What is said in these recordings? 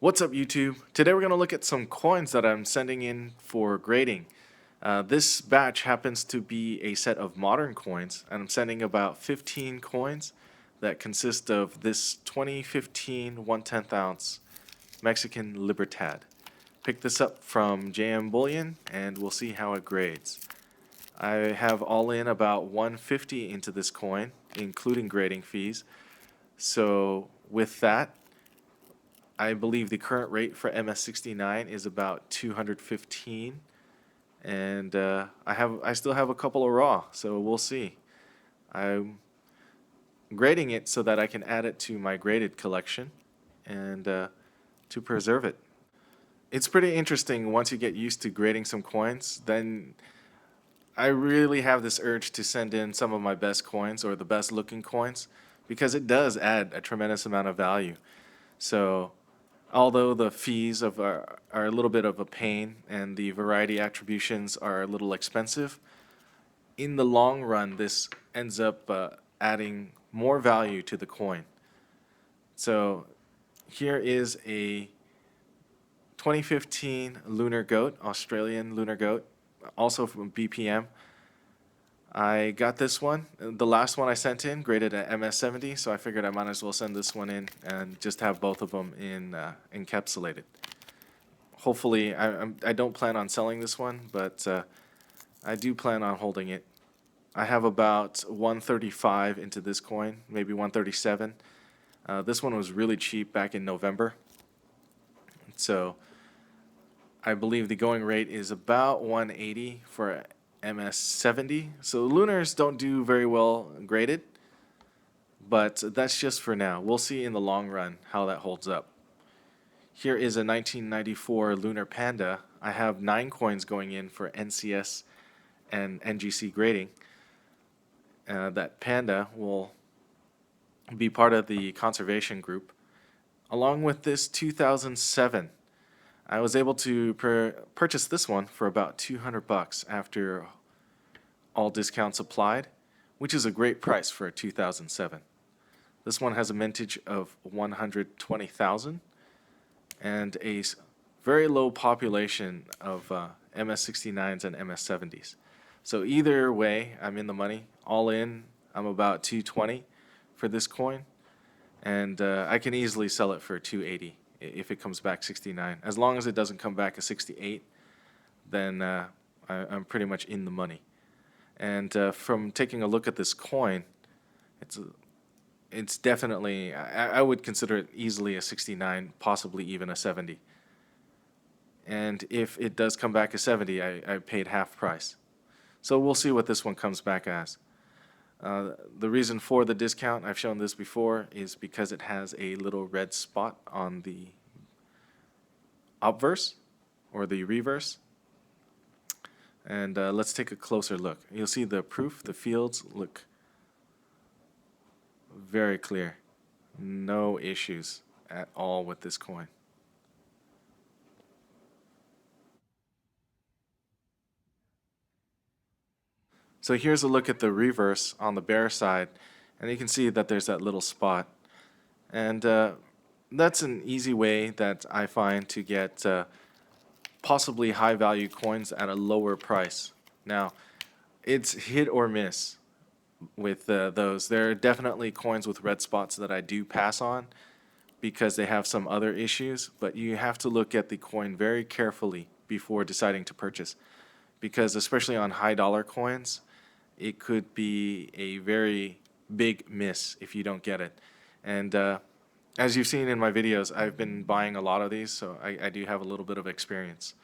What's up, YouTube? Today we're going to look at some coins that I'm sending in for grading. This batch happens to be a set of modern coins, and I'm sending about 15 coins that consist of this 2015 1/10 ounce Mexican Libertad. Picked this up from JM Bullion, and we'll see how it grades. I have all in about 150 into this coin, including grading fees. So with that, I believe the current rate for MS69 is about 215, and I still have a couple of raw, so we'll see. I'm grading it so that I can add it to my graded collection and to preserve it. It's pretty interesting once you get used to grading some coins. Then I really have this urge to send in some of my best coins or the best looking coins because it does add a tremendous amount of value. So although the fees are a little bit of a pain and the variety attributions are a little expensive, in the long run, this ends up adding more value to the coin. So here is a 2015 lunar goat, Australian lunar goat, also from BPM. I got this one. The last one I sent in graded at MS70, so I figured I might as well send this one in and just have both of them in encapsulated. Hopefully, I don't plan on selling this one, but I do plan on holding it. I have about 135 into this coin, maybe 137. This one was really cheap back in November, so I believe the going rate is about 180 for MS70. So lunars don't do very well graded, but that's just for now. We'll see in the long run how that holds up. Here is a 1994 Lunar Panda. I have 9 coins going in for NCS and NGC grading. That Panda will be part of the conservation group. Along with this 2007, I was able to purchase this one for about $200 after all discounts applied, which is a great price for a 2007. This one has a mintage of 120,000 and a very low population of MS69s and MS70s. So either way, I'm in the money. All in, I'm about 220 for this coin, and I can easily sell it for 280 if it comes back 69. As long as it doesn't come back a 68, then I'm pretty much in the money. And from taking a look at this coin, it's definitely, I would consider it easily a 69, possibly even a 70. And if it does come back a 70, I paid half price. So we'll see what this one comes back as. The reason for the discount, I've shown this before, is because it has a little red spot on the obverse or the reverse. And let's take a closer look. You'll see the proof, the fields look very clear. No issues at all with this coin. So here's a look at the reverse on the bear side, and you can see that there's that little spot. And that's an easy way that I find to get possibly high value coins at a lower price. Now, it's hit or miss with those. There are definitely coins with red spots that I do pass on because they have some other issues, but you have to look at the coin very carefully before deciding to purchase, because especially on high dollar coins, it could be a very big miss if you don't get it. And as you've seen in my videos, I've been buying a lot of these, so I do have a little bit of experience,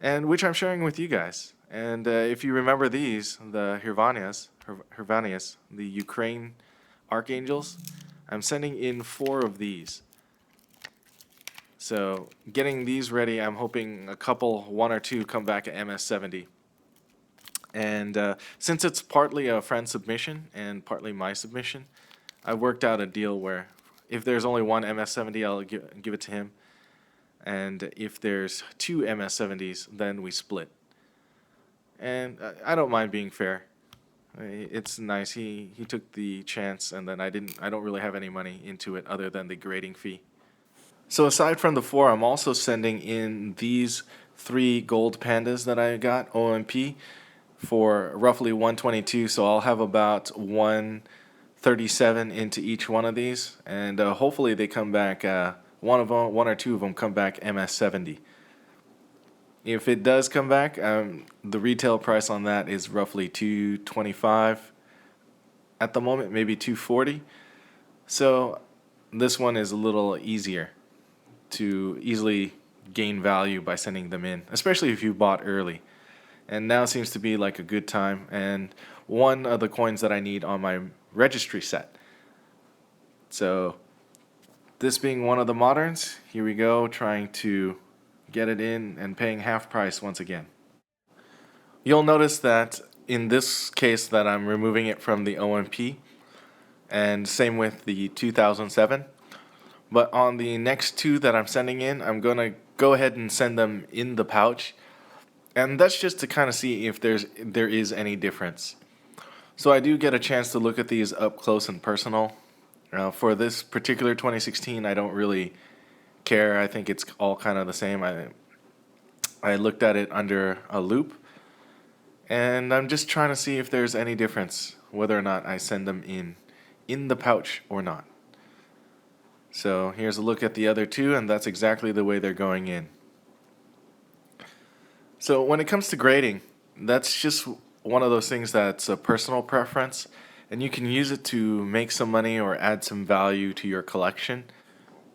and which I'm sharing with you guys. And if you remember these, the Hirvanias, the Ukraine Archangels, I'm sending in 4 of these. So getting these ready, I'm hoping a couple, 1 or 2, come back at MS70. And since it's partly a friend submission and partly my submission, I worked out a deal where if there's only one MS70, I'll give it to him. And if there's 2 MS70s, then we split. And I don't mind being fair. It's nice. He took the chance, and then I don't really have any money into it other than the grading fee. So aside from the 4, I'm also sending in these 3 gold pandas that I got, OMP, for roughly 122, so I'll have about 137 into each one of these, and hopefully they come back, one or two of them come back MS70. If it does come back, the retail price on that is roughly 225 at the moment, maybe 240. So this one is a little easier to easily gain value by sending them in, especially if you bought early. And now seems to be like a good time, and one of the coins that I need on my registry set. So this being one of the moderns, here we go, trying to get it in and paying half price once again. You'll notice that in this case that I'm removing it from the OMP, and same with the 2007. But on the next 2 that I'm sending in, I'm going to go ahead and send them in the pouch. And that's just to kind of see if there is any difference. So I do get a chance to look at these up close and personal. For this particular 2016, I don't really care. I think it's all kind of the same. I looked at it under a loop, and I'm just trying to see if there's any difference, whether or not I send them in the pouch or not. So here's a look at the other 2, and that's exactly the way they're going in. So when it comes to grading, that's just one of those things that's a personal preference, and you can use it to make some money or add some value to your collection.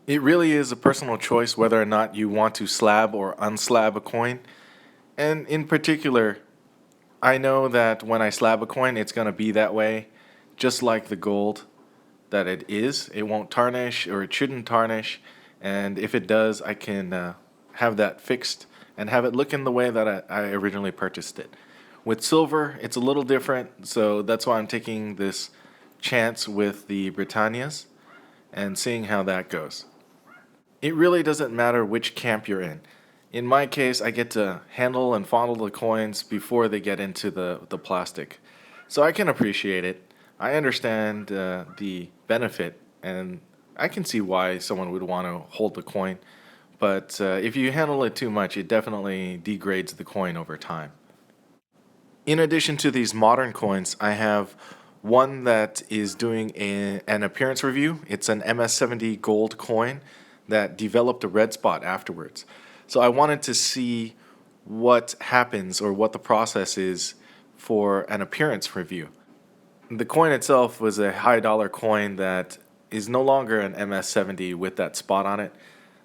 It really is a personal choice whether or not you want to slab or unslab a coin. And in particular, I know that when I slab a coin, it's going to be that way, just like the gold that it is. It won't tarnish, or it shouldn't tarnish, and if it does, I can have that fixed and have it look in the way that I originally purchased it. With silver, it's a little different, so that's why I'm taking this chance with the Britannias and seeing how that goes. It really doesn't matter which camp you're in. In my case, I get to handle and fondle the coins before they get into the plastic. So I can appreciate it. I understand the benefit, and I can see why someone would want to hold the coin. But if you handle it too much, it definitely degrades the coin over time. In addition to these modern coins, I have one that is doing an appearance review. It's an MS70 gold coin that developed a red spot afterwards. So I wanted to see what happens or what the process is for an appearance review. The coin itself was a high dollar coin that is no longer an MS70 with that spot on it.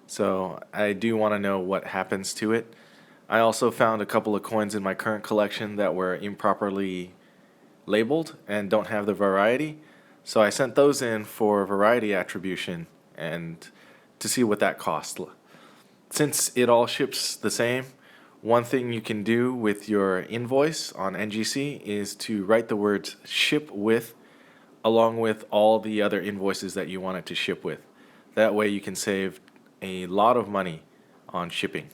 So I do want to know what happens to it. I also found a couple of coins in my current collection that were improperly labeled and don't have the variety. So I sent those in for variety attribution and to see what that cost. Since it all ships the same, one thing you can do with your invoice on NGC is to write the words ship with along with all the other invoices that you want it to ship with. That way you can save a lot of money on shipping.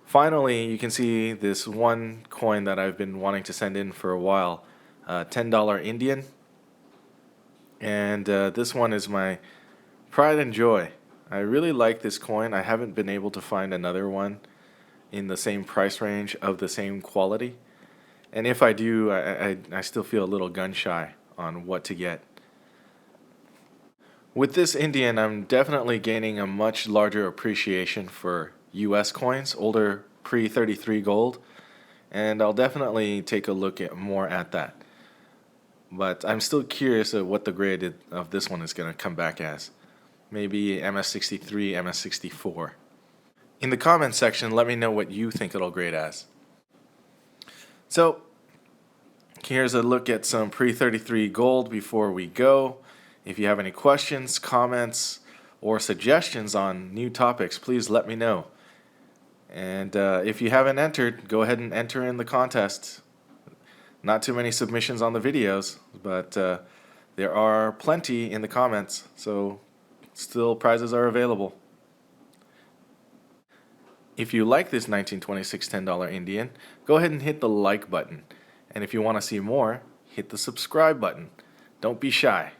Finally, you can see this one coin that I've been wanting to send in for a while, $10 Indian. And this one is my pride and joy. I really like this coin. I haven't been able to find another one in the same price range of the same quality. And if I do, I still feel a little gun shy on what to get. With this Indian, I'm definitely gaining a much larger appreciation for US coins, older pre-33 gold, and I'll definitely take a look at more at that. But I'm still curious of what the grade of this one is going to come back as. Maybe MS63, MS64. In the comments section, let me know what you think it'll grade as. So, here's a look at some pre-33 gold before we go. If you have any questions, comments, or suggestions on new topics, please let me know. And if you haven't entered, go ahead and enter in the contest. Not too many submissions on the videos, but there are plenty in the comments, so still prizes are available. If you like this 1926 $10 Indian, go ahead and hit the like button. And if you want to see more, hit the subscribe button. Don't be shy.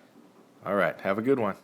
All right, have a good one.